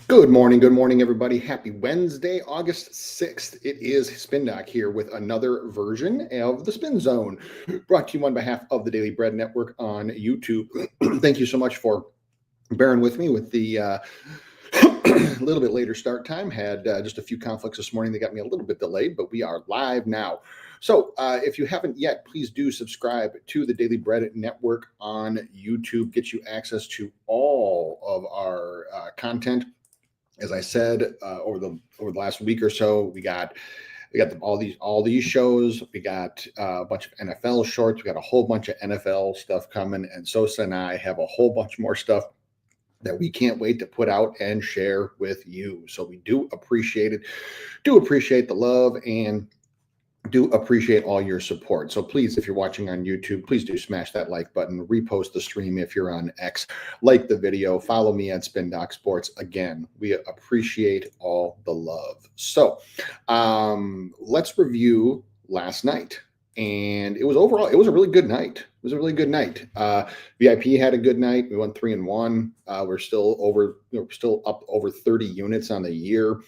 Good morning, everybody. Happy Wednesday, August 6th. It is Spin Doc here with another version of the Spin Zone, brought to you on behalf of the Daily Bread Network on YouTube. Thank you so much for bearing with me with the a little bit later start time. Had just a few conflicts this morning that got me a little bit delayed, but we are live now. So if you haven't yet, please do subscribe to the Daily Bread Network on YouTube. Get you access to all of our content. As I said, over the last week or so, we got all these shows. We got a bunch of NFL shorts. We got a whole bunch of NFL stuff coming, and Sosa and I have a whole bunch more stuff that we can't wait to put out and share with you. So we do appreciate it, do appreciate the love, and do appreciate all your support. So please, if you're watching on YouTube, please do smash that like button, repost the stream if you're on X, like the video, follow me at Spin Doc Sports. Again, we appreciate all the love. So let's review last night. And it was a really good night. It was a really good night. VIP had a good night. We went 3-1. We're still up over 30 units on the year.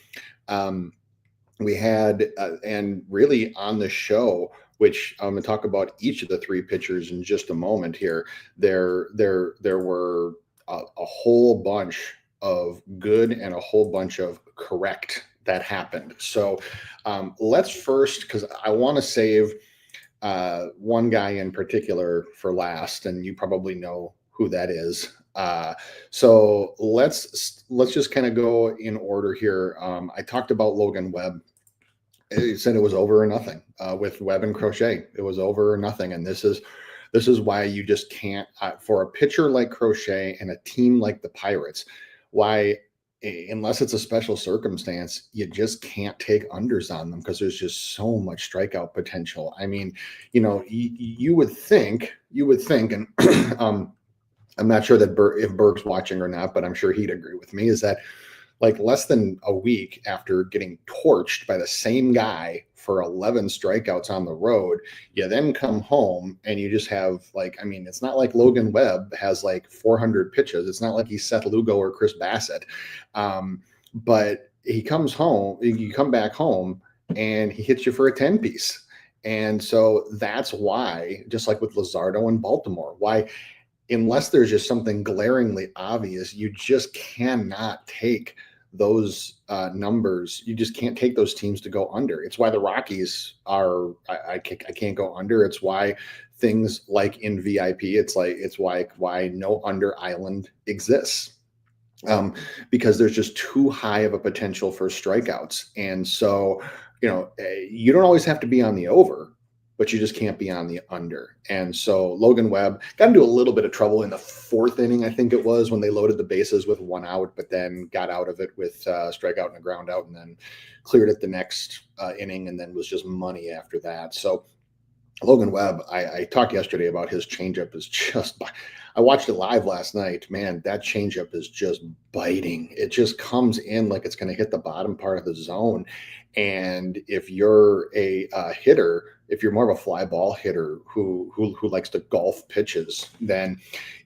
We had, and really on the show, which I'm going to talk about each of the three pitchers in just a moment here, there were a whole bunch of good and a whole bunch of correct that happened. So let's first, because I want to save one guy in particular for last, and you probably know who that is. So let's just kind of go in order here. I talked about Logan Webb. He said it was over or nothing with Webb and Crochet. It was over or nothing, and this is why you just can't for a pitcher like Crochet and a team like the Pirates. Why, unless it's a special circumstance, you just can't take unders on them because there's just so much strikeout potential. I mean, you would think, and I'm not sure that if Berg's watching or not, but I'm sure he'd agree with me, is that like less than a week after getting torched by the same guy for 11 strikeouts on the road, you then come home and you just have it's not like Logan Webb has like 400 pitches. It's not like he's Seth Lugo or Chris Bassett. But he comes home, you come back home and he hits you for a 10 piece. And so that's why, just like with Luzardo in Baltimore, why, unless there's just something glaringly obvious, you just cannot take those numbers. You just can't take those teams to go under. It's why the Rockies are, I can't go under. It's why things like in VIP, it's why no under island exists. Because there's just too high of a potential for strikeouts. And so, you don't always have to be on the over, but you just can't be on the under. And so Logan Webb got into a little bit of trouble in the fourth inning, I think it was, when they loaded the bases with one out, but then got out of it with strikeout and a ground out, and then cleared it the next inning, and then was just money after that. So Logan Webb, I talked yesterday about his changeup is just, I watched it live last night. Man, that changeup is just biting. It just comes in like it's going to hit the bottom part of the zone. And if you're a hitter, if you're more of a fly ball hitter who likes to golf pitches, then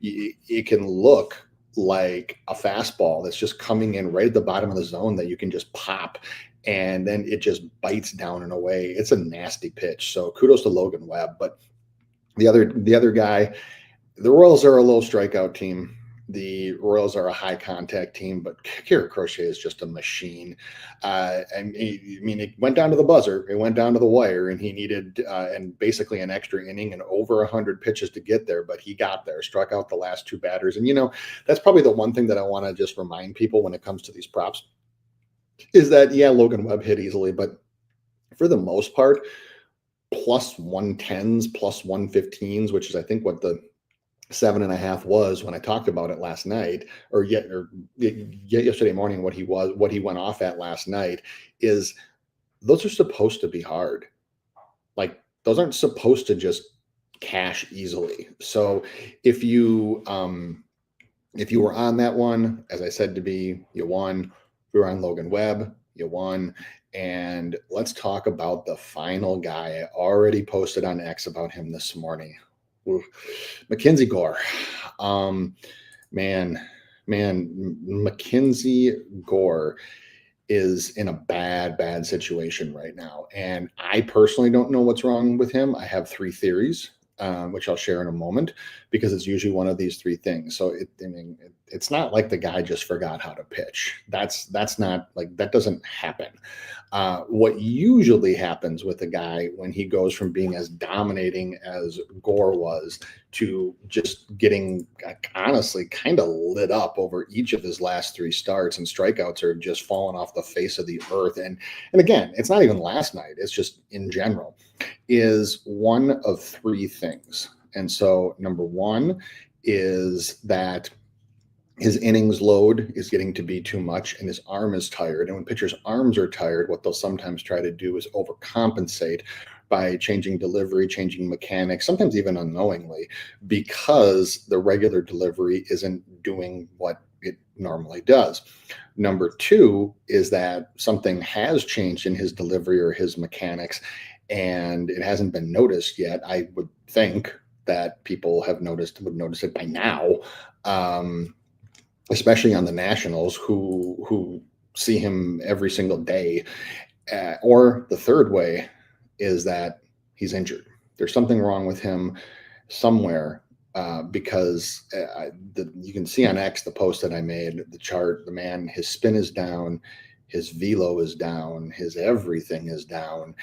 it can look like a fastball that's just coming in right at the bottom of the zone that you can just pop, and then it just bites down and away. It's a nasty pitch. So kudos to Logan Webb. But the other guy, the Royals are a low strikeout team. The Royals are a high contact team, but Garrett Crochet is just a machine. It went down to the buzzer. It went down to the wire, and he needed and basically an extra inning and over 100 pitches to get there, but he got there, struck out the last two batters. And, that's probably the one thing that I want to just remind people when it comes to these props is that, yeah, Logan Webb hit easily, but for the most part, plus 110s, plus 115s, which is I think what the 7.5 was when I talked about it last night, or yesterday morning, what he went off at last night, is those are supposed to be hard. Like, those aren't supposed to just cash easily. So if you were on that one, as I said, you won. If you were on Logan Webb, you won. And let's talk about the final guy. I already posted on X about him this morning. Mackenzie Gore. Man, Man, Mackenzie Gore is in a bad situation right now. And I personally don't know what's wrong with him. I have three theories, which I'll share in a moment, because it's usually one of these three things. So it's not like the guy just forgot how to pitch. That's not like, that doesn't happen. What usually happens with a guy when he goes from being as dominating as Gore was to just getting honestly kind of lit up over each of his last three starts, and strikeouts are just falling off the face of the earth. And again, it's not even last night, it's just in general, is one of three things. And so number one is that his innings load is getting to be too much and his arm is tired. And when pitchers' arms are tired, what they'll sometimes try to do is overcompensate by changing delivery, changing mechanics, sometimes even unknowingly, because the regular delivery isn't doing what it normally does. Number two is that something has changed in his delivery or his mechanics, and it hasn't been noticed yet. I would think that people would notice it by now. Especially on the Nationals, who see him every single day. Or the third way is that he's injured. There's something wrong with him somewhere, because you can see on X the post that I made, the chart, the man, his spin is down, his velo is down, his everything is down.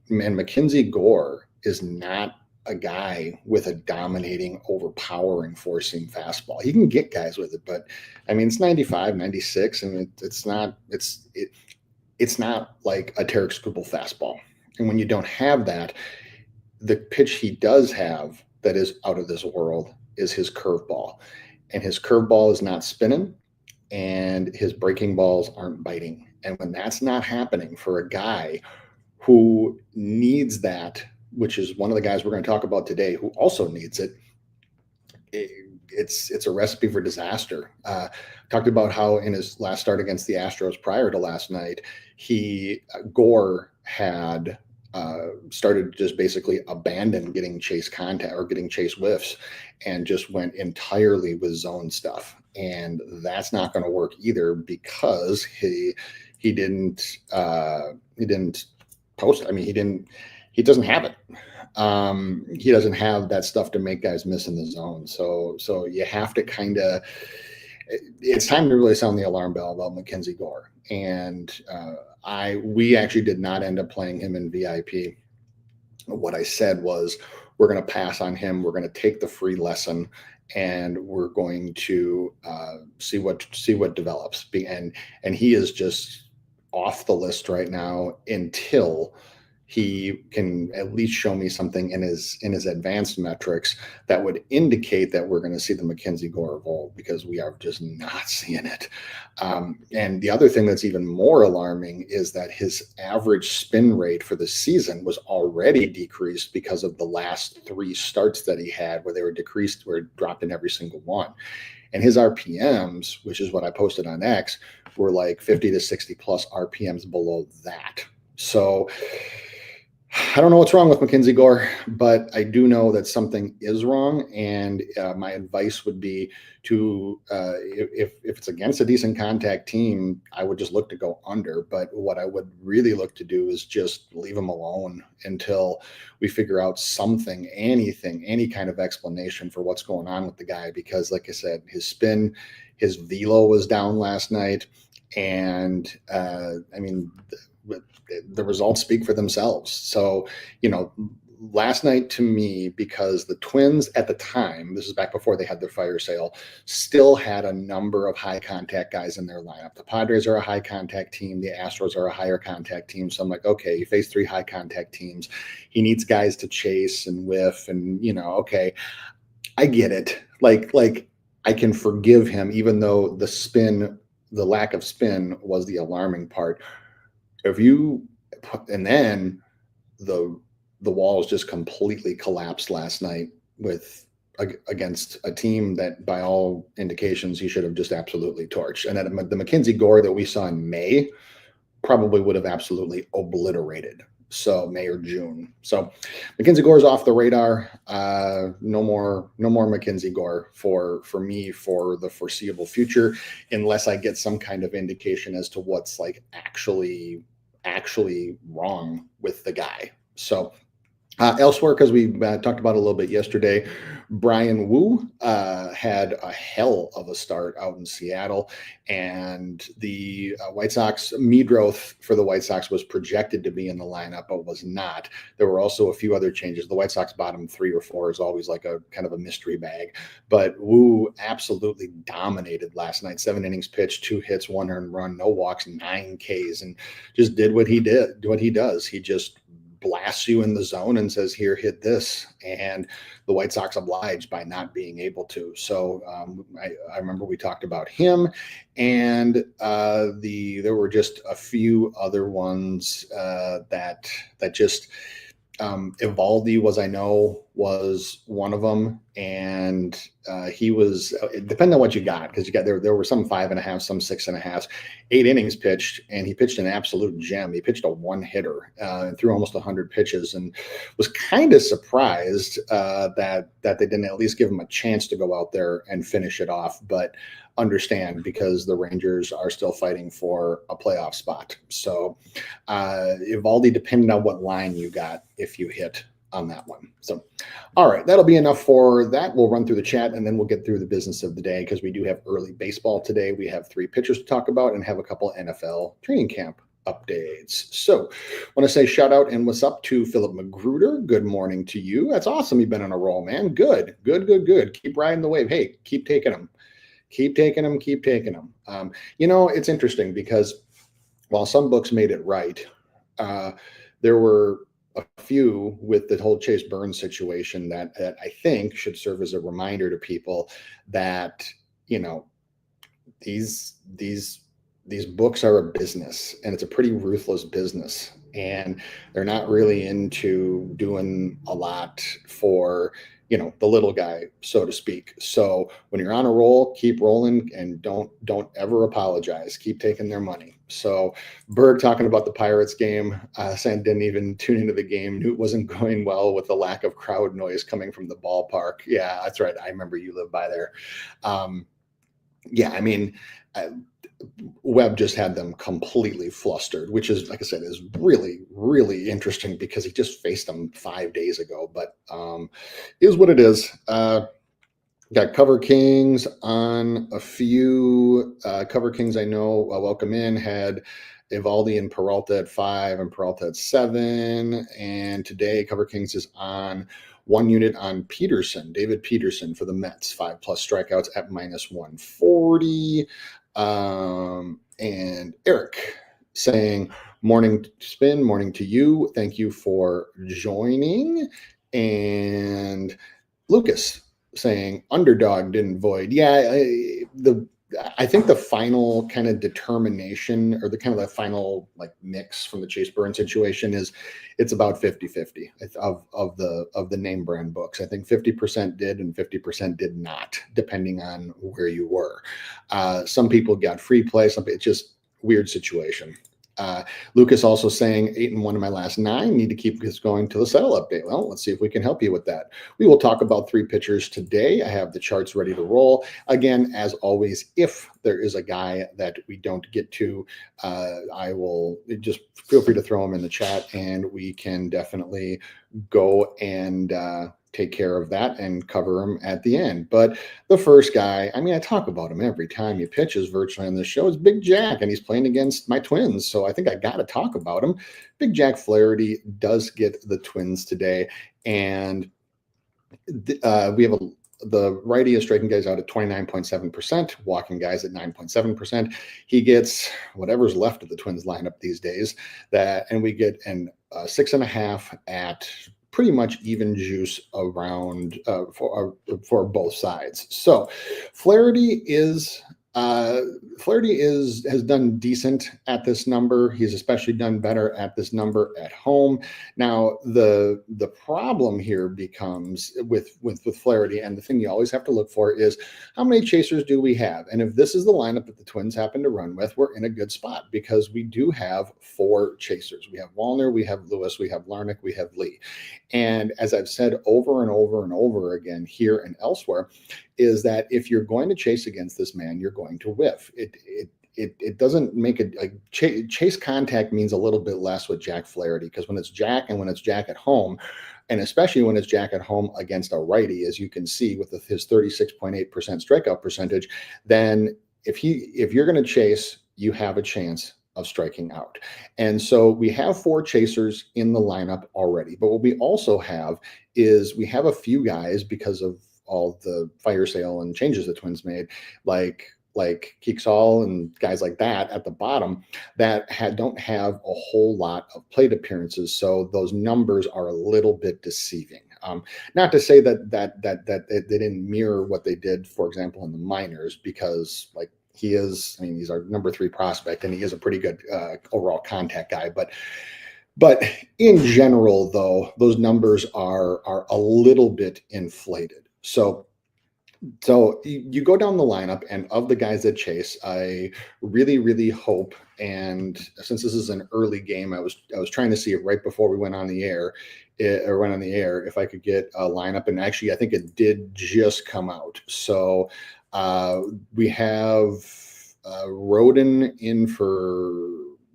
Mackenzie Gore is not a guy with a dominating, overpowering four-seam fastball. He can get guys with it, but I mean, it's 95, 96, and it's not like a Tarek Skubal fastball. And when you don't have that, the pitch he does have that is out of this world is his curveball. And his curveball is not spinning, and his breaking balls aren't biting. And when that's not happening for a guy who needs that, which is one of the guys we're going to talk about today, who also needs it, it's a recipe for disaster. Talked about how in his last start against the Astros prior to last night, Gore had started to just basically abandon getting chase contact or getting chase whiffs and just went entirely with zone stuff. And that's not going to work either, because he didn't post. I mean, he doesn't have it. He doesn't have that stuff to make guys miss in the zone. So you have to it's time to really sound the alarm bell about Mackenzie Gore. And we actually did not end up playing him in VIP. What I said was, we're going to pass on him. We're going to take the free lesson, and we're going to see what develops. And he is just off the list right now until he can at least show me something in his advanced metrics that would indicate that we're going to see the Mackenzie Gore of old, because we are just not seeing it. And the other thing that's even more alarming is that his average spin rate for the season was already decreased because of the last three starts that he had, where they were decreased, were dropped in every single one. And his RPMs, which is what I posted on X, were like 50 to 60 plus RPMs below that. So I don't know what's wrong with Mackenzie Gore, but I do know that something is wrong. And my advice would be to, if it's against a decent contact team, I would just look to go under. But what I would really look to do is just leave him alone until we figure out something, anything, any kind of explanation for what's going on with the guy. Because like I said, his spin, his velo was down last night. And I mean, the results speak for themselves. So, last night to me, because the Twins at the time, this is back before they had their fire sale, still had a number of high contact guys in their lineup. The Padres are a high contact team. The Astros are a higher contact team. So I'm like, okay, you face three high contact teams. He needs guys to chase and whiff, and okay, I get it. Like I can forgive him, even though the lack of spin was the alarming part. And then the walls just completely collapsed last night against a team that, by all indications, he should have just absolutely torched. And that the Mackenzie Gore that we saw in May probably would have absolutely obliterated So May or June. So Mackenzie Gore's off the radar. No more Mackenzie Gore for me for the foreseeable future, unless I get some kind of indication as to what's like actually wrong with the guy. So elsewhere, because we talked about it a little bit yesterday, Brian Wu had a hell of a start out in Seattle, and the White Sox, Meadroth for the White Sox was projected to be in the lineup, but was not. There were also a few other changes. The White Sox bottom 3 or 4 is always like a kind of a mystery bag, but Wu absolutely dominated last night. 7 innings pitched, 2 hits, 1 earned run, no walks, 9 Ks, and just did what he does. He just blasts you in the zone and says, here, hit this. And the White Sox obliged by not being able to. So I remember we talked about him, and there were just a few other ones that just Evaldi was one of them, and he was, depending on what you got, because there were some 5.5, some 6.5, 8 innings pitched, and he pitched an absolute gem. He pitched a 1-hitter and threw almost 100 pitches, and was kind of surprised that they didn't at least give him a chance to go out there and finish it off. But understand, because the Rangers are still fighting for a playoff spot. So Evaldi, depending on what line you got, if you hit on that one. So, all right, that'll be enough for that. We'll run through the chat, and then we'll get through the business of the day, because we do have early baseball today. We have 3 pitchers to talk about and have a couple NFL training camp updates. So I want to say shout out and what's up to Philip Magruder. Good morning to you. That's awesome. You've been on a roll, man. Good. Keep riding the wave. Hey, keep taking them. Keep taking them. It's interesting, because while some books made it right, there were a few with the whole Chase Burns situation that I think should serve as a reminder to people that, these books are a business, and it's a pretty ruthless business, and they're not really into doing a lot for the little guy, so to speak. So when you're on a roll, keep rolling, and don't ever apologize. Keep taking their money. So Berg talking about the Pirates game, saying didn't even tune into the game. Knew it wasn't going well with the lack of crowd noise coming from the ballpark. Yeah, that's right. I remember you live by there. Webb just had them completely flustered, which is, like I said, is really, really interesting, because he just faced them 5 days ago. But is what it is. Got Cover Kings on a few. Cover Kings, I know, welcome in, had Evaldi and Peralta at 5 and Peralta at 7. And today, Cover Kings is on 1 unit on Peterson, David Peterson for the Mets, 5+ strikeouts at -140. And Eric saying, morning spin, morning to you. Thank you for joining. And Lucas saying, underdog didn't void. Yeah, I think the final kind of determination, or the final like mix from the Chase Burns situation, is it's about 50-50 of the name brand books. I think 50% did and 50% did not, depending on where you were. Some people got free play. It's just weird situation. Lucas also saying 8-1 in my last 9. Need to keep this going till the settle update. Well, let's see if we can help you with that. We will talk about 3 pitchers today. I have the charts ready to roll. Again, as always, if there is a guy that we don't get to, I will just feel free to throw him in the chat, and we can definitely go and take care of that and cover him at the end. But the first guy, I talk about him every time he pitches virtually on this show, is Big Jack, and he's playing against my Twins, so I think I got to talk about him. Big Jack Flaherty does get the Twins today, and we have the righty is striking guys out at 29.7%, walking guys at 9.7%. He gets whatever's left of the Twins lineup these days, and we get an 6.5 at pretty much even juice around for both sides. So Flaherty is Uh, Flaherty has done decent at this number. He's especially done better at this number at home. Now, the problem here becomes with Flaherty, and the thing you always have to look for is how many chasers do we have? And if this is the lineup that the Twins happen to run with, we're in a good spot because we do have 4 chasers. We have Wallner, we have Lewis, we have Larnach, we have Lee. And as I've said over and over and over again here and elsewhere, is that if you're going to chase against this man, you're going to whiff. It doesn't make a chase contact means a little bit less with Jack Flaherty, because when it's Jack and when it's Jack at home, and especially when it's Jack at home against a righty, as you can see with his 36.8% strikeout percentage, then if you're going to chase, you have a chance of striking out. And so we have 4 chasers in the lineup already. But what we also have is we have a few guys, because of all the fire sale and changes the Twins made, like Keeksall and guys like that at the bottom, that don't have a whole lot of plate appearances. So those numbers are a little bit deceiving. Not to say that they didn't mirror what they did, for example, in the minors, because he's our number 3 prospect, and he is a pretty good overall contact guy. But in general, though, those numbers are a little bit inflated. So you go down the lineup, and of the guys that chase, I really, really hope, and since this is an early game, I was trying to see it right before we went on the air, if I could get a lineup, and actually I think it did just come out. So we have Roden in for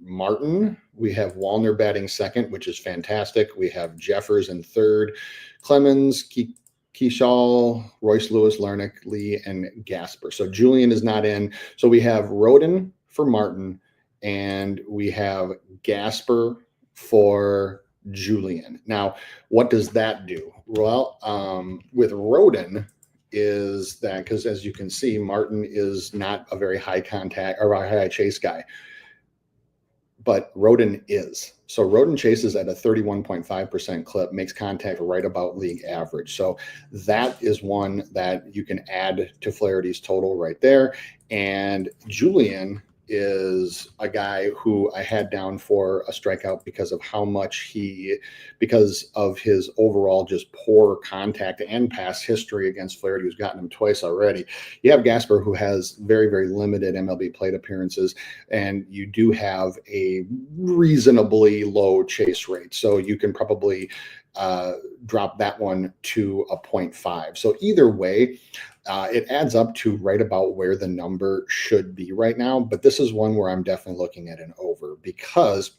Martin. We have Wallner batting second, which is fantastic. We have Jeffers in third, Clemens, Keeksall, Royce Lewis, Larnach, Lee, and Gasper. So Julian is not in. So we have Roden for Martin, and we have Gasper for Julian. Now, what does that do? Well, with Roden, is that because, as you can see, Martin is not a very high contact or a high chase guy, but Roden is. So Roden chases at a 31.5% clip, makes contact right about league average. So that is one that you can add to Flaherty's total right there. And Julian is a guy who I had down for a strikeout because of his overall just poor contact and past history against Flaherty, who's gotten him twice already. You have Gasper, who has very, very limited MLB plate appearances, and you do have a reasonably low chase rate. So you can probably drop that one to a 0.5. So either way, it adds up to right about where the number should be right now. But this is one where I'm definitely looking at an over, because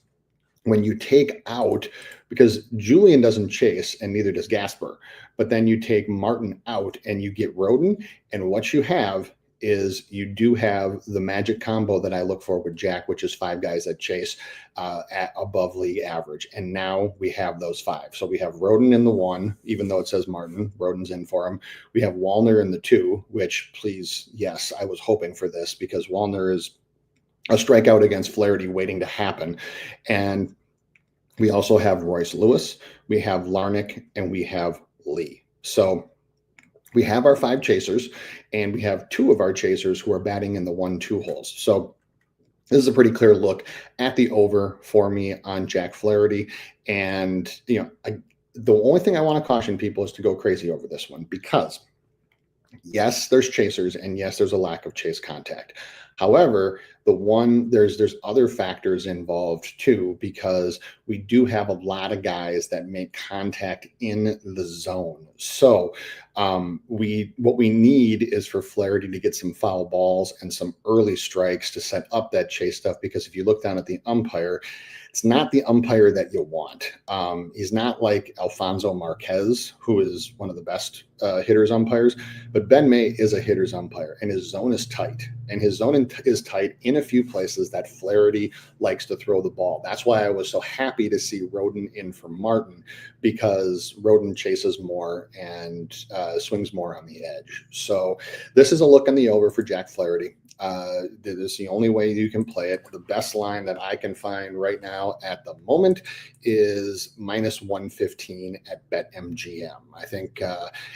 when you take out, because Julian doesn't chase and neither does Gasper, but then you take Martin out and you get Roden, and what you have is you do have the magic combo that I look for with Jack, which is 5 guys that chase at above league average. And now we have those 5. So we have Roden in the 1, even though it says Martin, Roden's in for him. We have Wallner in the 2, which, please, yes, I was hoping for this, because Wallner is a strikeout against Flaherty waiting to happen. And we also have Royce Lewis, we have Larnach, and we have Lee. So we have our 5 chasers, and we have 2 of our chasers who are batting in the 1-2 holes. So this is a pretty clear look at the over for me on Jack Flaherty. And, the only thing I want to caution people is to go crazy over this one, because yes, there's chasers, and yes, there's a lack of chase contact. However, there's other factors involved too, because we do have a lot of guys that make contact in the zone. So what we need is for Flaherty to get some foul balls and some early strikes to set up that chase stuff. Because if you look down at the umpire, it's not the umpire that you want. He's not like Alfonso Marquez, who is one of the best hitters umpires, but Ben May is a hitter's umpire, and his zone is tight. And his zone is tight in a few places that Flaherty likes to throw the ball. That's why I was so happy to see Roden in for Martin, because Roden chases more and swings more on the edge. So this is a look on the over for Jack Flaherty. This is the only way you can play it. The best line that I can find right now at the moment is minus 115 at BetMGM. I think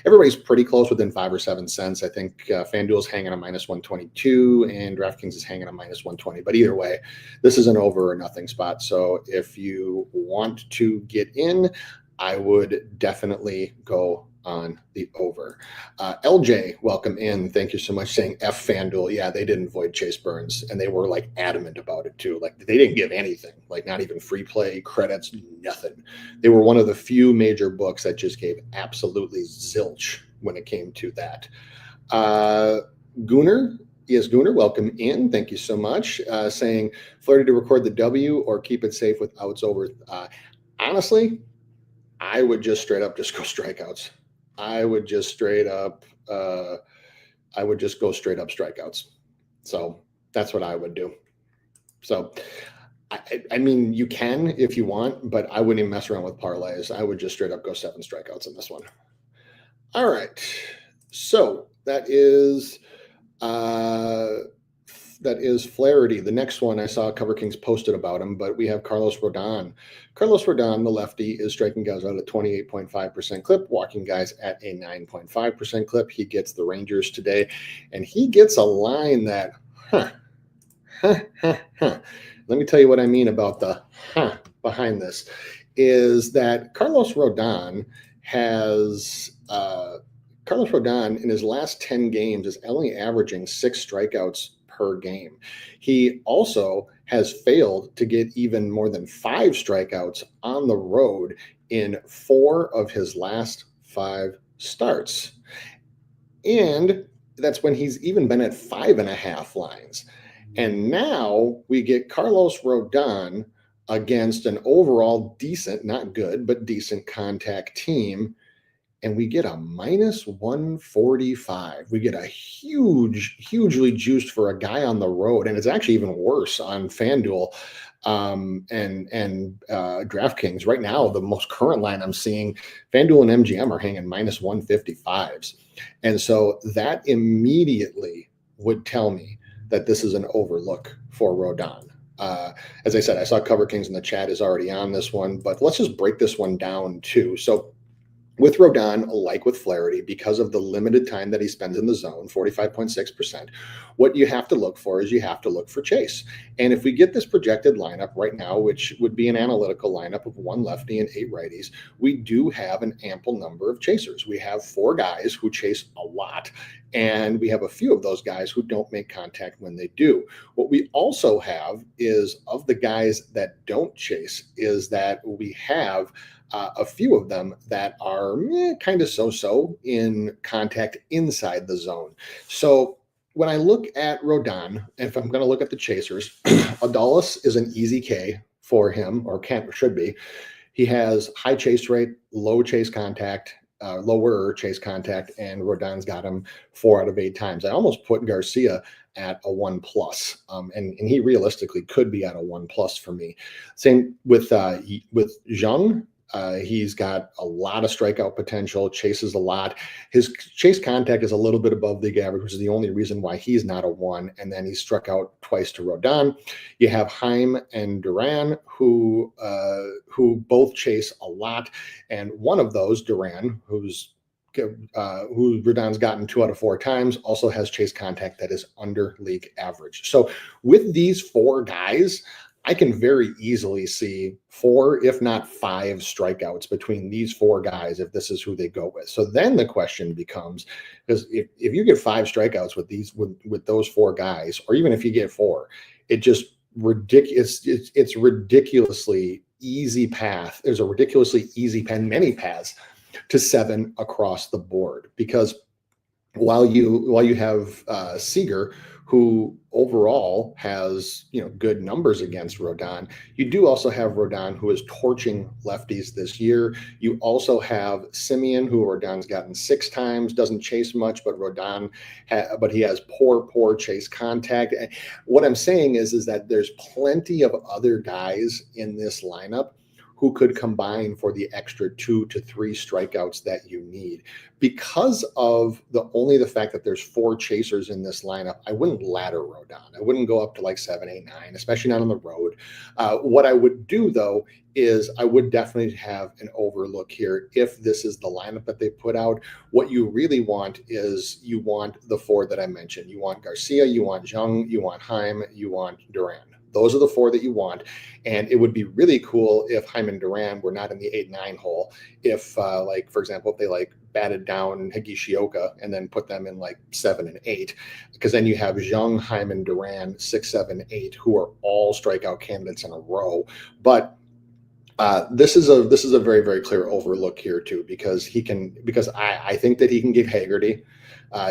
everybody's pretty close, within 5 or 7 cents. I think FanDuel's hanging on minus 122 and DraftKings is hanging on minus 120. But either way, this is an over or nothing spot. So if you want to get in, I would definitely go on the over. LJ, welcome in. Thank you so much. Saying F FanDuel. Yeah, they didn't void Chase Burns, and they were like adamant about it too. Like they didn't give anything, like not even free play credits, nothing. They were one of the few major books that just gave absolutely zilch when it came to that. Gooner. Yes, Gooner, welcome in. Thank you so much. Saying Flaherty to record the W or keep it safe with outs over. Honestly, I would just straight up just go strikeouts. I would just go straight up strikeouts. So that's what I would do. So, I mean, you can if you want, but I wouldn't even mess around with parlays. I would just straight up go 7 strikeouts in this one. All right. So that is Flaherty. The next one I saw Cover Kings posted about him, but we have Carlos Rodon. Carlos Rodon, the lefty, is striking guys out at a 28.5% clip, walking guys at a 9.5% clip. He gets the Rangers today, and he gets a line that, Let me tell you what I mean about the behind this, is that Carlos Rodon in his last 10 games is only averaging 6 strikeouts per game. He also has failed to get even more than 5 strikeouts on the road in 4 of his last 5 starts. And that's when he's even been at 5.5 lines. And now we get Carlos Rodon against an overall decent, not good, but decent contact team. And we get a minus 145. We get a hugely juiced for a guy on the road. And it's actually even worse on FanDuel and DraftKings. Right now, the most current line I'm seeing, FanDuel and MGM are hanging minus 155s. And so that immediately would tell me that this is an overlook for Rodon. As I said, I saw Cover Kings in the chat is already on this one, but let's just break this one down too. So with Rodon, like with Flaherty, because of the limited time that he spends in the zone, 45.6%, what you have to look for is you have to look for Chase. And if we get this projected lineup right now, which would be an analytical lineup of 1 lefty and 8 righties, we do have an ample number of chasers. We have 4 guys who chase a lot, and we have a few of those guys who don't make contact when they do. What we also have is, of the guys that don't chase, is that we have a few of them that are kind of so-so in contact inside the zone. So when I look at Rodon, if I'm going to look at the chasers, Adalis is an easy K for him, or should be. He has high chase rate, lower chase contact, and Rodon's got him 4 out of 8 times. I almost put Garcia at a 1+, and he realistically could be at a 1+ for me. Same with Zhang. He's got a lot of strikeout potential, chases a lot. His chase contact is a little bit above league average, which is the only reason why he's not a 1. And then he struck out twice to Rodon. You have Heim and Duran, who both chase a lot. And one of those, Duran, who Rodon's gotten 2 out of 4 times, also has chase contact that is under league average. So with these 4 guys, I can very easily see 4, if not 5 strikeouts between these 4 guys if this is who they go with. So then the question becomes, because if you get 5 strikeouts with those 4 guys, or even if you get 4, it just ridiculous. It's ridiculously easy path. There's a ridiculously easy many paths to 7 across the board, because while you have Seager, who overall has good numbers against Rodon, you do also have Rodon, who is torching lefties this year. You also have Simeon, who Rodon's gotten 6 times, doesn't chase much, but but he has poor chase contact. What I'm saying is that there's plenty of other guys in this lineup who could combine for the extra 2 to 3 strikeouts that you need. Because of the fact that there's 4 chasers in this lineup, I wouldn't ladder Rodon. I wouldn't go up to like 7, 8, 9, especially not on the road. What I would do though is I would definitely have an overlook here if this is the lineup that they put out. What you really want is you want the 4 that I mentioned. You want Garcia, you want Jung, you want Heim, you want Duran. Those are the 4 that you want. And it would be really cool if Heim and Duran were not in the 8-9 hole. If, like, for example, if they like batted down Higishioka and then put them in like 7 and 8, because then you have Jung, Heim, and Duran 6, 7, 8, who are all strikeout candidates in a row. But this is a very, very clear overlook here too, because I think that he can get Haggerty.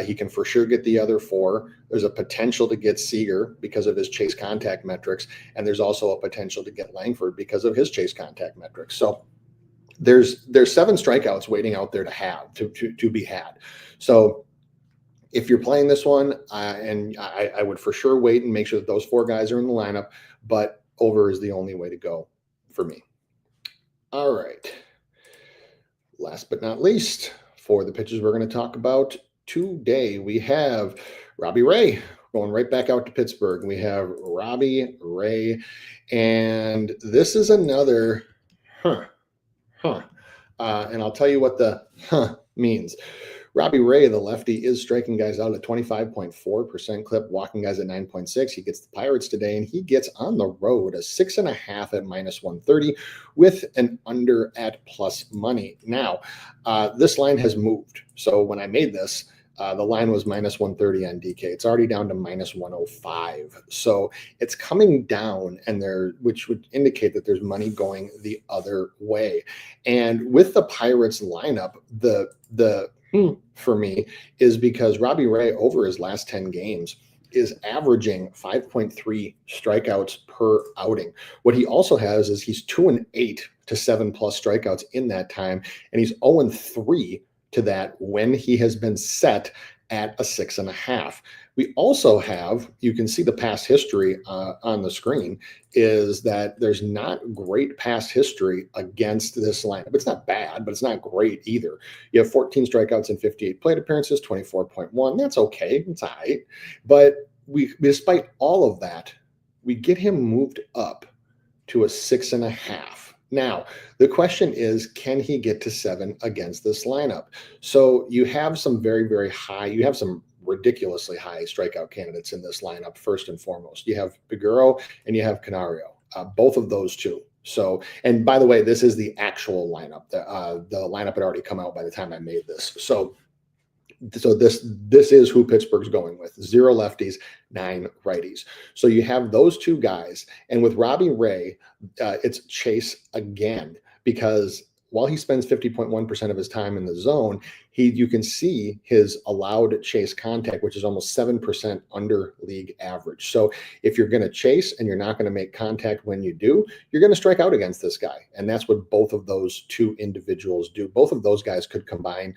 He can for sure get the other 4. There's a potential to get Seager because of his chase contact metrics, and there's also a potential to get Langford because of his chase contact metrics. So there's 7 strikeouts waiting out there to be had. So if you're playing this one, I would for sure wait and make sure that those 4 guys are in the lineup, but over is the only way to go for me. All right. Last but not least, for the pitchers we're going to talk about today, we have Robbie Ray going right back out to Pittsburgh. We have Robbie Ray, and this is another and I'll tell you what the means. Robbie Ray, the lefty, is striking guys out at 25.4% clip, walking guys at 9.6. He gets the Pirates today, and he gets on the road a 6.5 at -130 with an under at plus money. Now, this line has moved. So when I made this, the line was -130 on DK. It's already down to -105. So it's coming down, which would indicate that there's money going the other way. And with the Pirates lineup, the for me is because Robbie Ray over his last 10 games is averaging 5.3 strikeouts per outing. What he also has is he's 2-8 to 7+ strikeouts in that time, and he's 0-3 to that when he has been set at a 6.5. We also have, you can see the past history on the screen, is that there's not great past history against this lineup. It's not bad, but it's not great either. You have 14 strikeouts and 58 plate appearances, 24.1. That's okay. It's all right. But despite all of that, we get him moved up to a 6.5. Now, the question is, can he get to 7 against this lineup? So you have some very, very high, you have some ridiculously high strikeout candidates in this lineup, first and foremost. You have Figueroa and you have Canario, both of those two. So, and by the way, this is the actual lineup. The lineup had already come out by the time I made this. So this is who Pittsburgh's going with. 0 lefties, 9 righties. So you have those 2 guys. And with Robbie Ray, it's chase again, because while he spends 50.1% of his time in the zone, you can see his allowed chase contact, which is almost 7% under league average. So if you're going to chase and you're not going to make contact when you do, you're going to strike out against this guy. And that's what both of those 2 individuals do. Both of those guys could combine.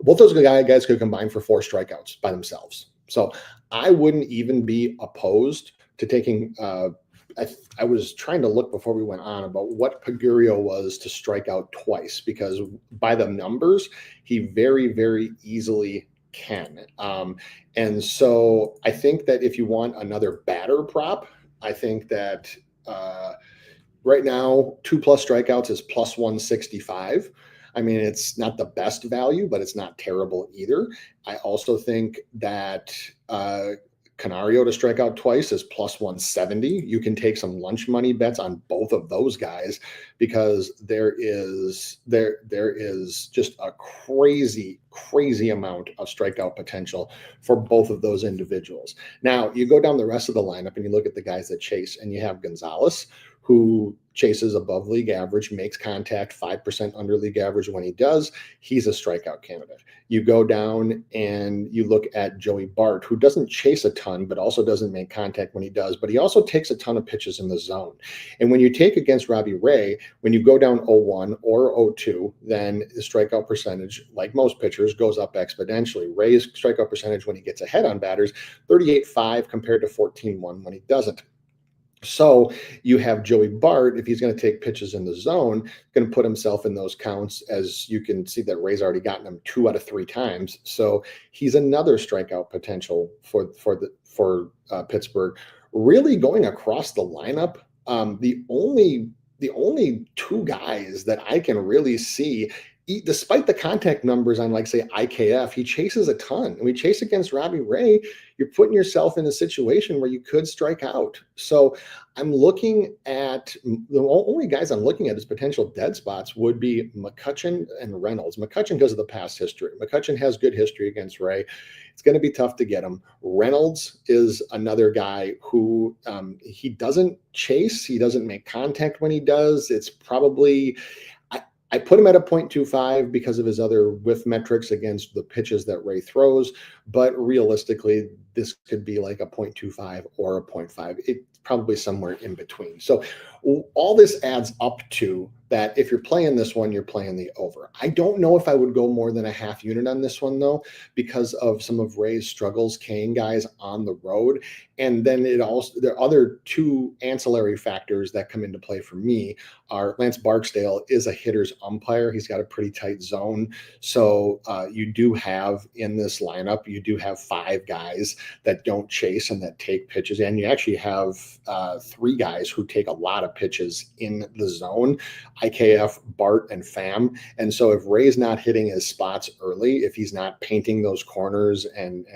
Both those guys could combine for 4 strikeouts by themselves. So I wouldn't even be opposed to taking I was trying to look before we went on about what Pagurio was to strike out twice, because by the numbers, he very, very easily can. And so I think that if you want another batter prop, I think that right now, 2+ strikeouts is +165. I mean, it's not the best value, but it's not terrible either. I also think that Canario to strike out twice is +170. You can take some lunch money bets on both of those guys, because there is just a crazy amount of strikeout potential for both of those individuals. Now, you go down the rest of the lineup and you look at the guys that chase, and you have Gonzalez, who chases above league average, makes contact 5% under league average when he does. He's a strikeout candidate. You go down and you look at Joey Bart, who doesn't chase a ton, but also doesn't make contact when he does, but he also takes a ton of pitches in the zone. And when you take against Robbie Ray, when you go down 0-1 or 0-2, then the strikeout percentage, like most pitchers, goes up exponentially. Ray's strikeout percentage when he gets ahead on batters, 38.5 compared to 14.1 when he doesn't. So you have Joey Bart, if he's going to take pitches in the zone, going to put himself in those counts. As you can see, that Ray's already gotten him 2 out of 3 times. So he's another strikeout potential for Pittsburgh. Really going across the lineup, the only 2 guys that I can really see, despite the contact numbers on, like, say, IKF, he chases a ton. And we chase against Robbie Ray, you're putting yourself in a situation where you could strike out. So I'm looking at the only guys I'm looking at as potential dead spots would be McCutchen and Reynolds. McCutchen because of the past history. McCutchen has good history against Ray. It's going to be tough to get him. Reynolds is another guy who he doesn't chase. He doesn't make contact when he does. It's probably, I put him at a 0.25 because of his other whiff metrics against the pitches that Ray throws. But realistically, this could be like a 0.25 or a 0.5. It's probably somewhere in between. So all this adds up to that if you're playing this one, you're playing the over. I don't know if I would go more than a half unit on this one, though, because of some of Ray's struggles Kane guys on the road. And then there are other 2 ancillary factors that come into play for me are Lance Barksdale is a hitter's umpire. He's got a pretty tight zone. So you do have in this lineup, you do have 5 guys that don't chase and that take pitches. And you actually have 3 guys who take a lot of pitches in the zone. IKF, Bart, and Pham. And so if Ray's not hitting his spots early, if he's not painting those corners and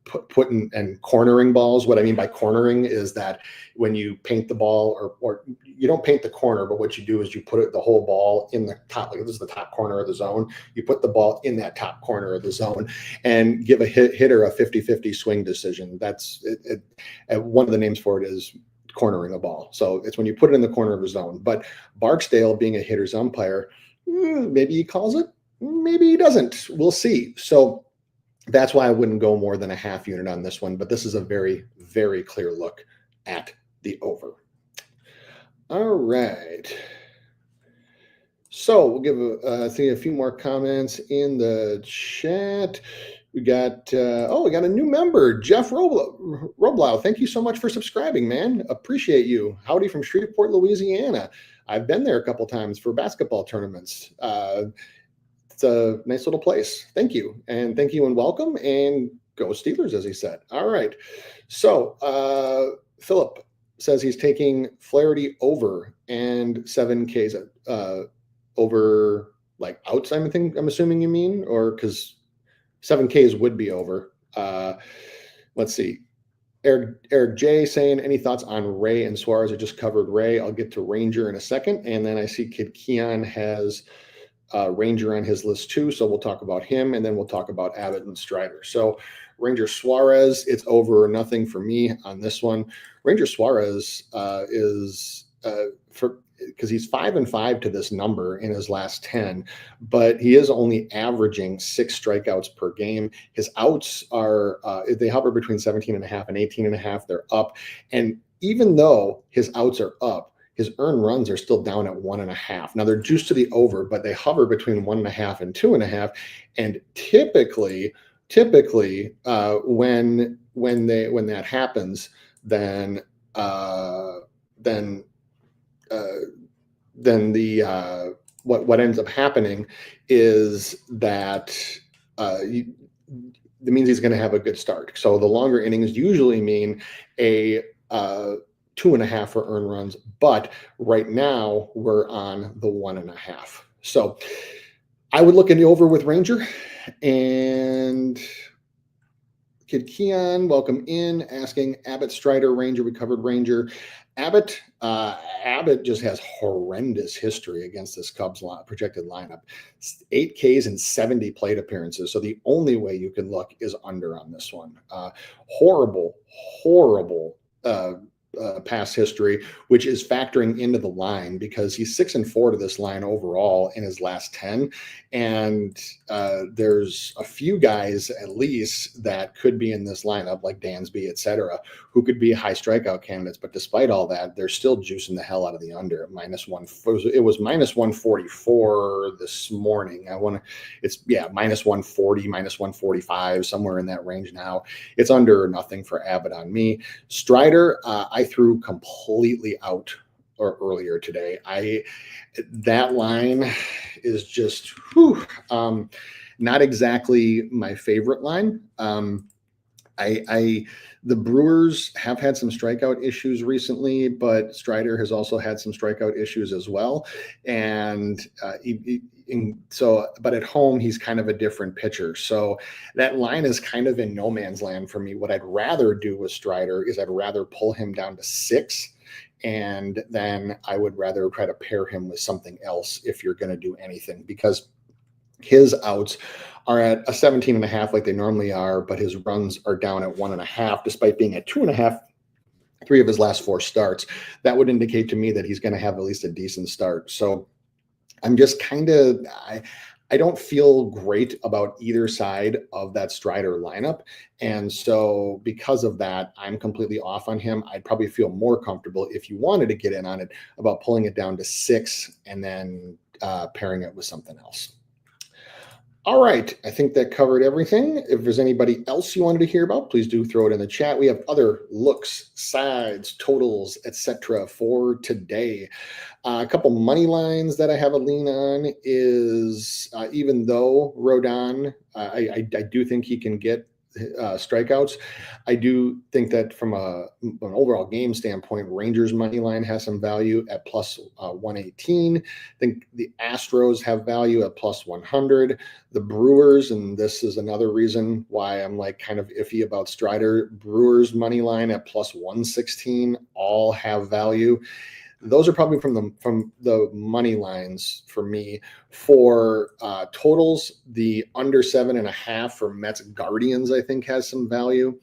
putting and cornering balls, what I mean by cornering is that when you paint the ball, or you don't paint the corner, but what you do is you put the whole ball in the top, like this is the top corner of the zone. You put the ball in that top corner of the zone and give a hitter a 50-50 swing decision. That's it. One of the names for it is cornering a ball. So it's when you put it in the corner of the zone. But Barksdale, being a hitter's umpire, maybe he calls it, maybe he doesn't. We'll see. So that's why I wouldn't go more than a half unit on this one. But this is a very, very clear look at the over. All right. So we'll give a few more comments in the chat. We got we got a new member, Jeff Roblau. Thank you so much for subscribing, man. Appreciate you. Howdy from Shreveport, Louisiana. I've been there a couple times for basketball tournaments. It's a nice little place. Thank you. And thank you and welcome. And go Steelers, as he said. All right. So Philip says he's taking Flaherty over and 7 Ks over, like, outs, I'm assuming you mean, or because 7 Ks would be over. Let's see. Eric J saying, any thoughts on Ray and Suarez? I just covered Ray. I'll get to Ranger in a second. And then I see Kid Keon has Ranger on his list too. So we'll talk about him, and then we'll talk about Abbott and Strider. So Ranger Suarez, it's over or nothing for me on this one. Ranger Suarez is because he's 5-5 to this number in his last 10, but he is only averaging 6 strikeouts per game. His outs are, they hover between 17.5 and 18.5. They're up. And even though his outs are up, his earned runs are still down at 1.5. Now they're juiced to the over, but they hover between 1.5 and 2.5. And typically, when that happens, then what ends up happening is that that means he's going to have a good start. So the longer innings usually mean a 2.5 for earned runs, but right now we're on the 1.5. So I would look at the over with Ranger. And Kid Keon, welcome in, asking Abbott, Strider, Ranger. We covered Ranger. Abbott just has horrendous history against this Cubs projected lineup. 8 Ks and 70 plate appearances. So the only way you can look is under on this one. Horrible past history, which is factoring into the line because he's 6-4 to this line overall in his last 10. And there's a few guys at least that could be in this lineup, like Dansby, et cetera, who could be high strikeout candidates. But despite all that, they're still juicing the hell out of the under at -1. It was -144 this morning. It's -140, -145, somewhere in that range now. It's under or nothing for Abbott on me. Strider, I I threw completely out or earlier today. That line is just not exactly my favorite line. I the Brewers have had some strikeout issues recently, but Strider has also had some strikeout issues as well. And but at home, he's kind of a different pitcher. So that line is kind of in no man's land for me. What I'd rather do with Strider is I'd rather pull him down to 6. And then I would rather try to pair him with something else if you're going to do anything, because his outs are at a 17.5 like they normally are, but his runs are down at 1.5, despite being at 2.5, 3 of his last 4 starts. That would indicate to me that he's going to have at least a decent start. So I'm just I don't feel great about either side of that Strider lineup. And so because of that, I'm completely off on him. I'd probably feel more comfortable, if you wanted to get in on it, about pulling it down to 6 and then pairing it with something else. All right, I think that covered everything. If there's anybody else you wanted to hear about, please do throw it in the chat. We have other looks, sides, totals, etc. for today. A couple money lines that I have a lean on is even though Rodon, I do think he can get strikeouts. I do think that from an overall game standpoint, Rangers money line has some value at plus 118. I think the Astros have value at plus 100. The Brewers, and this is another reason why I'm like kind of iffy about Strider, Brewers money line at plus 116 all have value. Those are probably from the money lines for me. For totals, the under 7.5 for Mets Guardians, I think, has some value,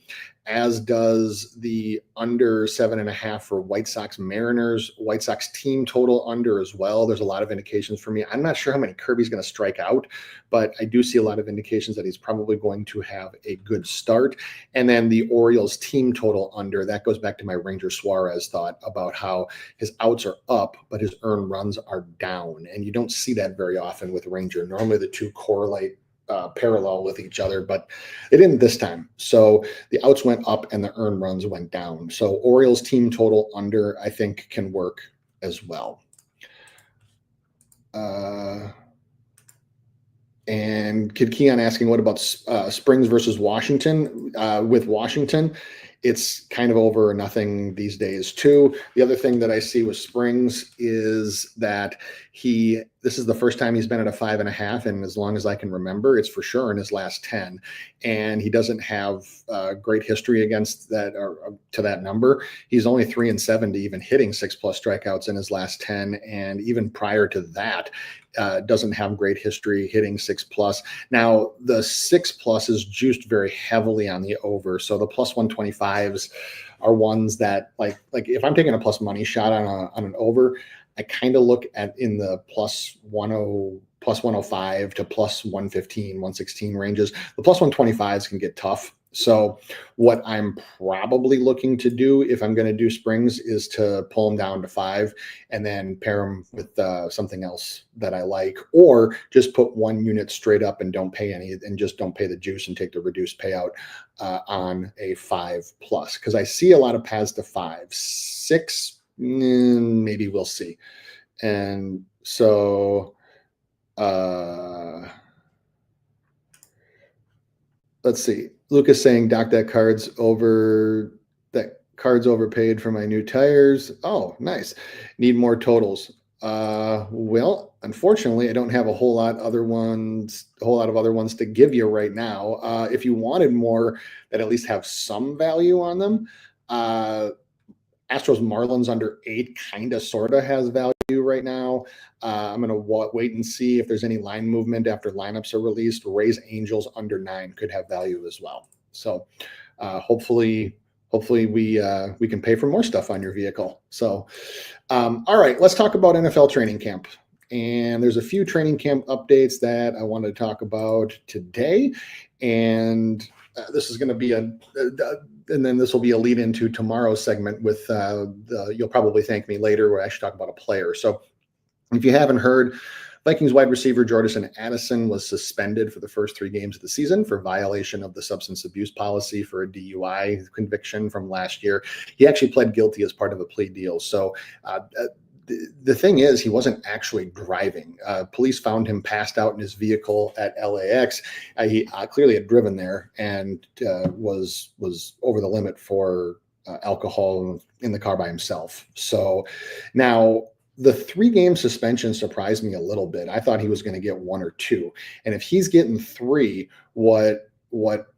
as does the under 7.5 for White Sox Mariners. White Sox team total under as well. There's a lot of indications for me. I'm not sure how many Kirby's going to strike out, but I do see a lot of indications that he's probably going to have a good start. And then the Orioles team total under, that goes back to my Ranger Suarez thought about how his outs are up, but his earned runs are down. And you don't see that very often with Ranger. Normally the two correlate parallel with each other, but it didn't this time. So the outs went up and the earned runs went down. So Orioles team total under, I think, can work as well. And Kid Keon asking, what about Springs versus Washington? With Washington, it's kind of over or nothing these days too. The other thing that I see with Springs is that this is the first time he's been at a 5.5, and as long as I can remember, it's for sure in his last 10. And he doesn't have great history against that or to that number. He's only 3-7 to even hitting 6+ strikeouts in his last 10, and even prior to that, doesn't have great history hitting 6+. Now the 6+ is juiced very heavily on the over, so the plus 125s are ones that like if I'm taking a plus money shot on an over, I kind of look at in the plus 105 to plus 115, 116 ranges. The plus 125s can get tough. So what I'm probably looking to do if I'm going to do Springs is to pull them down to 5 and then pair them with something else that I like, or just put one unit straight up and don't pay any, and just don't pay the juice and take the reduced payout on a 5+, because I see a lot of paths to 5. 6, maybe we'll see. And so let's see. Lucas saying, Doc, that card's overpaid for my new tires. Oh, nice. Need more totals. Well, unfortunately, I don't have a whole lot of other ones to give you right now. If you wanted more that at least have some value on them, Astros Marlins under 8 kind of sort of has value right now. I'm going to wait and see if there's any line movement after lineups are released. Rays Angels under 9 could have value as well. So hopefully we can pay for more stuff on your vehicle. So all right, let's talk about NFL training camp. And there's a few training camp updates that I wanted to talk about today. And this is going to be and then this will be a lead into tomorrow's segment with you'll probably thank me later, where I should talk about a player. So if you haven't heard, Vikings wide receiver Jordison Addison was suspended for the first 3 games of the season for violation of the substance abuse policy for a DUI conviction from last year. He actually pled guilty as part of a plea deal. So the thing is, he wasn't actually driving. Police found him passed out in his vehicle at LAX. He clearly had driven there and was over the limit for alcohol in the car by himself. So now the 3-game suspension surprised me a little bit. I thought he was going to get 1 or 2. And if he's getting 3, what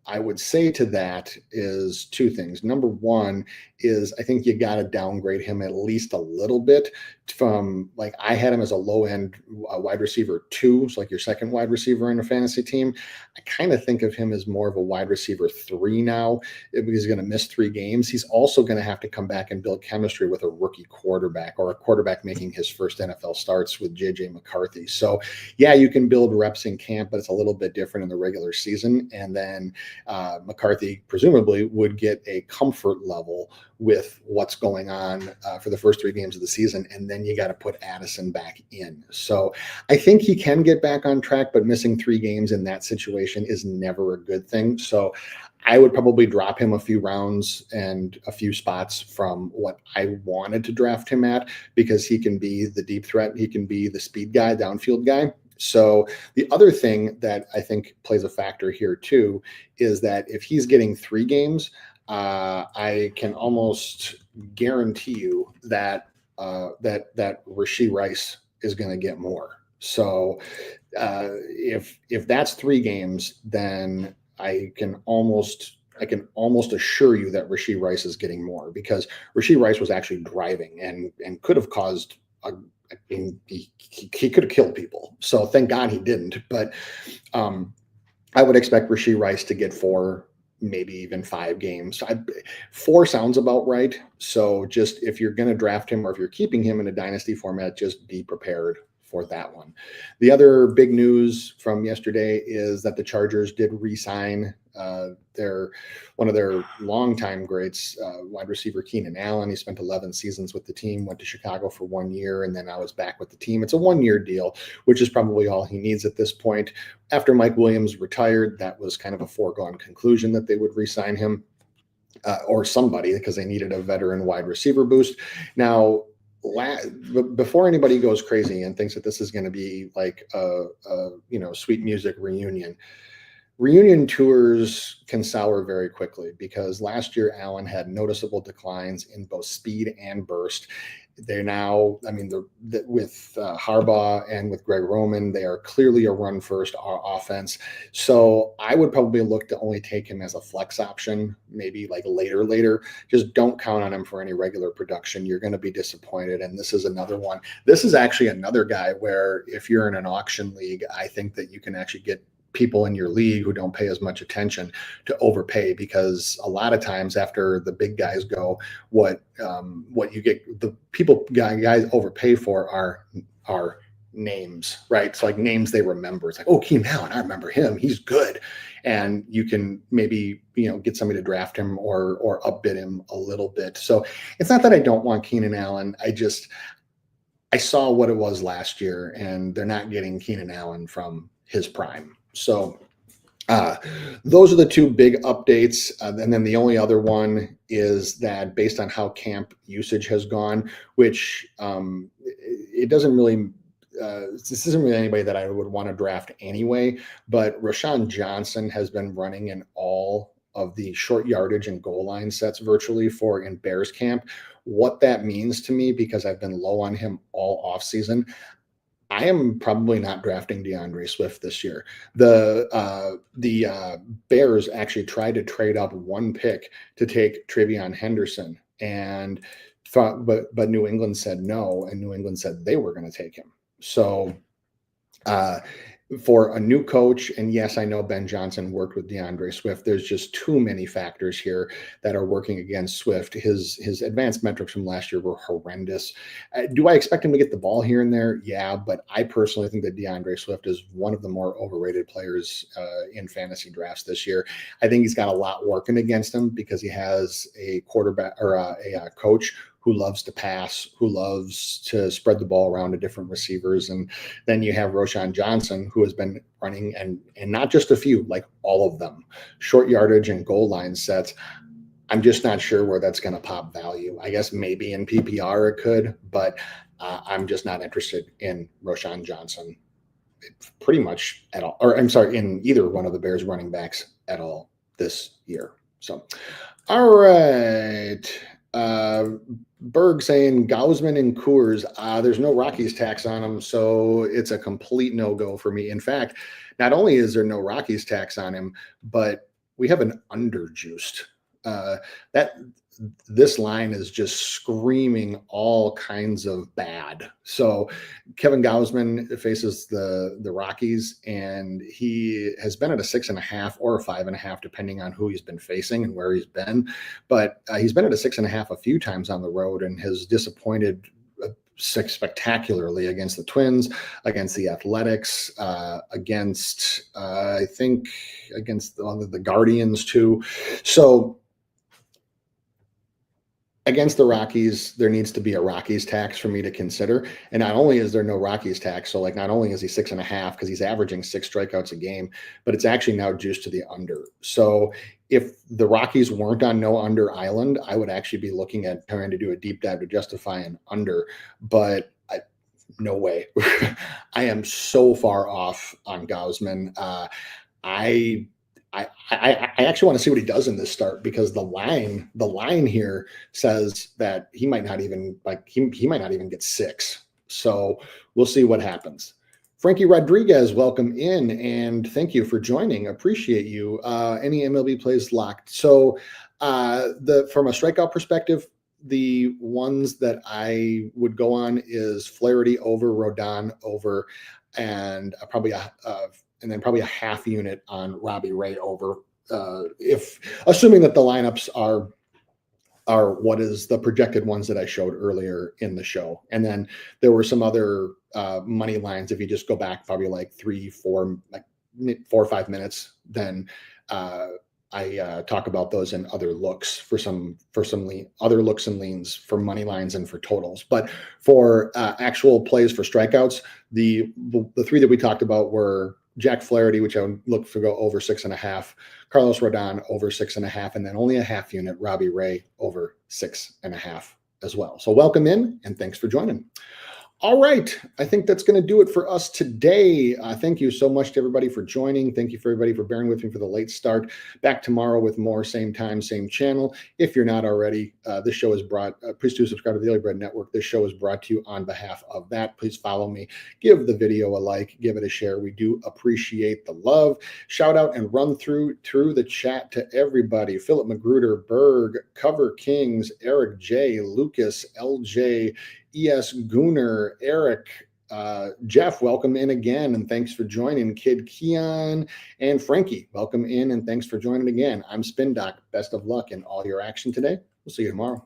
I would say to that is 2 things. Number one is I think you got to downgrade him at least a little bit from, like, I had him as a low end wide receiver 2, so like your second wide receiver in a fantasy team. I kind of think of him as more of a wide receiver 3 now because he's going to miss 3 games. He's also going to have to come back and build chemistry with a rookie quarterback or a quarterback making his first NFL starts with JJ McCarthy. So yeah, you can build reps in camp, but it's a little bit different in the regular season. And then McCarthy presumably would get a comfort level with what's going on for the first 3 games of the season. And then you got to put Addison back in. So I think he can get back on track, but missing 3 games in that situation is never a good thing. So I would probably drop him a few rounds and a few spots from what I wanted to draft him at, because he can be the deep threat. He can be the speed guy, downfield guy. So the other thing that I think plays a factor here too is that if he's getting 3 games, I can almost guarantee you that that Rashee Rice is going to get more. So if that's 3 games, then I can almost assure you that Rashee Rice is getting more, because Rashee Rice was actually driving and could have caused he could have killed people. So thank God he didn't. But I would expect Rashee Rice to get 4, maybe even 5 games. 4 sounds about right. So just if you're going to draft him or if you're keeping him in a dynasty format, just be prepared for that one. The other big news from yesterday is that the Chargers did re-sign one of their longtime greats, wide receiver Keenan Allen. He spent 11 seasons with the team, went to Chicago for 1 year, and then now is back with the team. It's a 1-year deal, which is probably all he needs at this point. After Mike Williams retired, that was kind of a foregone conclusion that they would re-sign him or somebody, because they needed a veteran wide receiver boost. Now, before anybody goes crazy and thinks that this is going to be like a sweet music reunion tours can sour very quickly, because last year Allen had noticeable declines in both speed and burst. They're now, with Harbaugh and with Greg Roman, they are clearly a run-first offense. So I would probably look to only take him as a flex option, maybe like later. Just don't count on him for any regular production. You're going to be disappointed. And this is another one. This is actually another guy where if you're in an auction league, I think that you can actually get people in your league who don't pay as much attention to overpay, because a lot of times after the big guys go, what you get, the people guys overpay for are names, right? It's like names they remember. It's like, oh, Keenan Allen, I remember him, he's good. And you can maybe get somebody to draft him or upbid him a little bit. So it's not that I don't want Keenan Allen. I saw what it was last year, and they're not getting Keenan Allen from his prime. So those are the 2 big updates. And then the only other one is that based on how camp usage has gone, which it doesn't really, this isn't really anybody that I would want to draft anyway, but Rashawn Johnson has been running in all of the short yardage and goal line sets virtually in Bears camp. What that means to me, because I've been low on him all offseason, I am probably not drafting DeAndre Swift this year. The Bears actually tried to trade up 1 pick to take Travion Henderson, but New England said no, and New England said they were going to take him. So for a new coach, and yes, I know Ben Johnson worked with DeAndre Swift, there's just too many factors here that are working against Swift. His advanced metrics from last year were horrendous. Do I expect him to get the ball here and there? Yeah, but I personally think that DeAndre Swift is one of the more overrated players in fantasy drafts this year. I think he's got a lot working against him because he has a quarterback or a coach who loves to pass, who loves to spread the ball around to different receivers. And then you have Roschon Johnson, who has been running and not just a few, like all of them, short yardage and goal line sets. I'm just not sure where that's going to pop value. I guess maybe in PPR it could, but I'm just not interested in Roschon Johnson pretty much at all. Or I'm sorry, in either one of the Bears running backs at all this year. So, all right. Berg saying Gausman and Coors, there's no Rockies tax on them, so it's a complete no-go for me. In fact, not only is there no Rockies tax on him, but we have an underjuiced. That this line is just screaming all kinds of bad. So Kevin Gausman faces the Rockies, and he has been at a 6.5 or a 5.5, depending on who he's been facing and where he's been. But he's been at a 6.5 a few times on the road and has disappointed spectacularly against the Twins, against the Athletics, against I think against the Guardians too. So against the Rockies, there needs to be a Rockies tax for me to consider. And not only is there no Rockies tax, so like not only is he 6.5 because he's averaging 6 strikeouts a game, but it's actually now juiced to the under. So if the Rockies weren't on no under island, I would actually be looking at trying to do a deep dive to justify an under. But no way. I am so far off on Gausman. I actually want to see what he does in this start, because the line here says that he might not even he might not even get 6. So we'll see what happens. Frankie Rodriguez, welcome in and thank you for joining. Appreciate you. Any MLB plays locked? So from a strikeout perspective, the ones that I would go on is Flaherty over, Rodon over, and probably a half unit on Robbie Ray over, if assuming that the lineups are what is the projected ones that I showed earlier in the show. And then there were some other money lines. If you just go back probably like 4 or 5 minutes, then I talk about those in other looks for some other looks and leans for money lines and for totals. But for actual plays for strikeouts, the 3 that we talked about were Jack Flaherty, which I would look to go over 6.5, Carlos Rodon over 6.5, and then only a half unit, Robbie Ray over 6.5 as well. So welcome in and thanks for joining. All right. I think that's going to do it for us today. Thank you so much to everybody for joining. Thank you for everybody for bearing with me for the late start. Back tomorrow with more, same time, same channel. If you're not already, this show is please do subscribe to the Daily Bread Network. This show is brought to you on behalf of that. Please follow me. Give the video a like. Give it a share. We do appreciate the love. Shout out and run through the chat to everybody. Philip Magruder, Berg, Cover Kings, Eric J, Lucas, LJ, ES Gooner, Eric, Jeff, welcome in again, and thanks for joining. Kid Keon and Frankie, welcome in, and thanks for joining again. I'm Spin Doc. Best of luck in all your action today. We'll see you tomorrow.